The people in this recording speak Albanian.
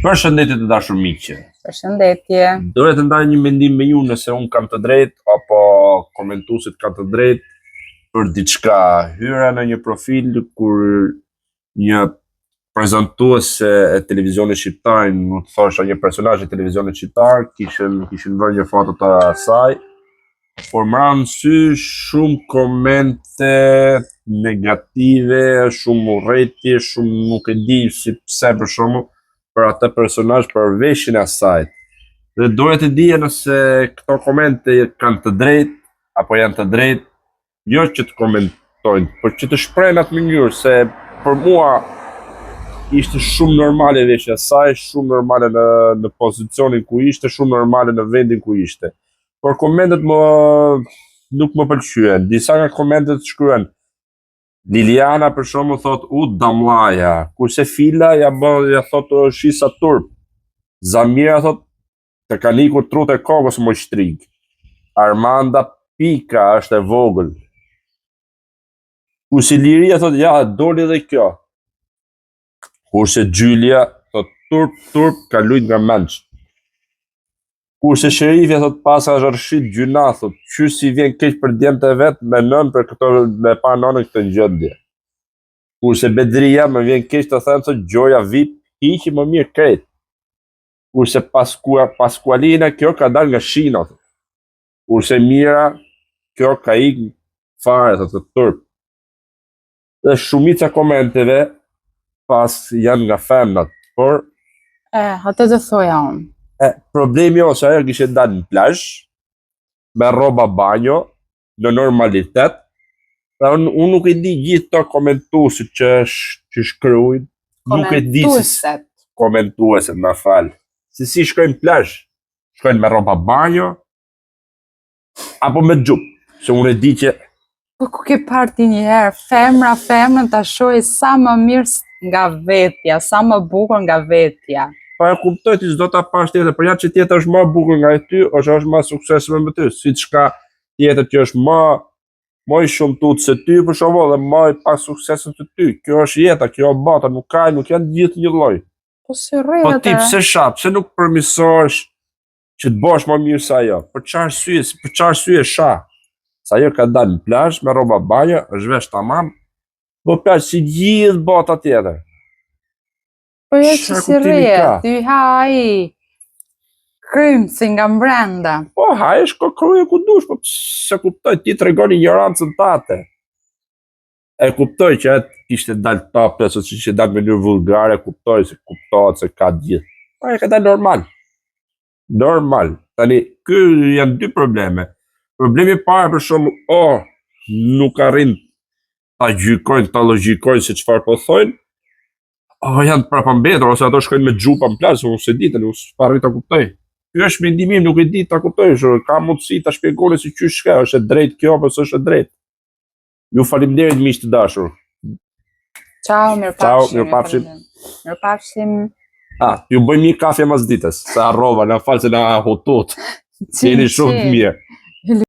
Përshëndetje të dashur miqe. Përshëndetje. Doja të ndaj një mendim me ju nëse unë kam të drejtë apo komentuesit kanë të drejtë për diçka. Hyra në një profil kur një prezantuese e televizionit shqiptar, nuk thosha një personazh i televizionit shqiptar, kishin vënë një foto të saj, por më ranë sy shumë komente negative, shumë urrëtie, shumë nuk e di si pse për shembull për atë personazh, për veshjen e asaj. Dhe doja të dija nëse këto komente kanë të drejtë apo janë të drejtë, jo që të komentojnë, por që të shprehin atë mënyrë, se për mua ishte shumë normale veshja e saj, shumë normale në pozicionin ku ishte, shumë normale në vendin ku ishte. Por komentet nuk më pëlqyen. Disa nga komentet shkruan Liliana për shembull thot damllaja, kurse Fila ja thot shisa turp. Zamira thot të ka ikur trut e kokës më shtrig. Armanda Pika është e vogël. Kurse Liria thot ja doli edhe kjo. Kurse Gjylia thot turp ka lujt nga menç. Kurse Sherifja thot pasa zharshit gjyna thot qysh si vjen keq për djemtë e vet me nën për këto me pa nënën këtë gjendje. Kurse Bedria më vjen keq të them thot gjoja vip hiqi më mirë krejt. Kurse Paskualina kjo ka dal nga shina thot. Kurse Mira kjo ka ik fare thot të turp. Dhe shumica komenteve pas janë nga femnat, por atë të thoja unë. Problemi ose ajo kishte dalë në plazh me rroba banjo në normalitet. Dhe unë nuk e di gjithë të komentuesit që shkruajnë, nuk e di komentueset na fal. Se si shkojnë në plazh, shkojnë me rroba banjo apo me xhup, se unë e di që po ku ke parti një herë femrën ta shohë sa më mirë nga vetja, sa më bukur nga vetja. Pa e kuptoj ti s'do ta pash tjetër, për janë që tjetër është më bukur nga e ty, është më suksesshme me ty, siç ka tjetër që është më i shumtut se ty për shembull dhe më i pa sukses se ty. Kjo është jeta, kjo është bota, nuk janë gjithë një lloj. Po si rreth. Po ti pse pse nuk përmirësohesh që të bësh më mirë se ajo? Për çfarë arsye sha? Sa ajo ka dalë në plazh me rroba banjo, është vesh tamam, po plazh si gjithë bota tjetër. Po jo që si rrjet, ty ha ai krym si nga mbrenda. Po ha e shko kryje ku dush, po se kuptoj, ti të regon ignorancën tate. E kuptoj që atë kishte dalë topless ose që kishte dalë në mënyrë vulgare, kuptoj se kuptohet se ka gjithë. Po e ka dalë normal. Normal. Tani, ky janë dy probleme. Problemi parë për shembull, nuk arrin ta gjykojnë, ta logjikojnë se çfarë po thojnë. Janë prapambetur ose ato shkojnë me xhupa në plazh, unë se di tani, unë s'arri ta kuptoj. Ky është mendimi im, nuk e di ta kuptoj, ka mundësi ta shpjegoni se çysh ka, është e drejtë kjo apo s'është e drejtë. Ju faleminderit miq të dashur. Ciao, mirupafshim. Mirupafshim. Ju bëjmë një kafe mas ditës, se harrova, na fal se na hutut. Jeni shumë të mirë.